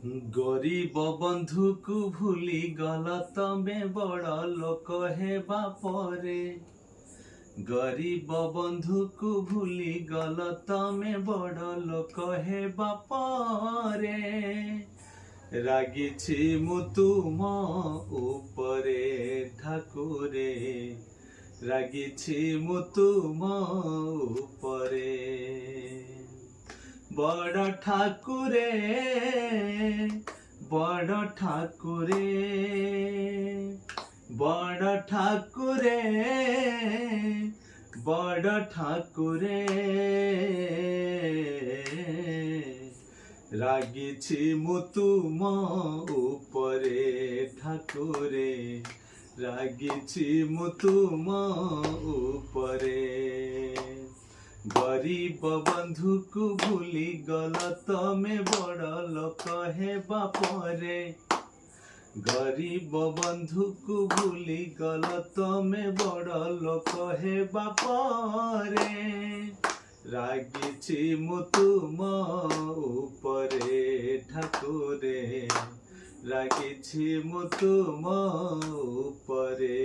गरीब बंधु को भूली गल तमे बड़ लोक हेबा परे। गरीब बंधु को भूली गल तमे बड़ लोक हेबा परे। रागिछि मु तुम उपरे ठाकुरे, रागिछि मु तुम उपरे। बड़ ठाकुरे, बड़ ठाकुरे, बड़ ठाकुरे, बड़ ठाकुरे। रागिछि मु तुम उपरे ठाकुरे, रागिछि मु तुम उपरे। गरीब बंधु को भूली गल तमे बड़ लोक हेबा परे। गरीब बंधु को भूली गल तमे बड़ लोक हेबा परे। रागिछि मु तुम उपरे ठाकुरे, रागिछि मु तुम उपरे।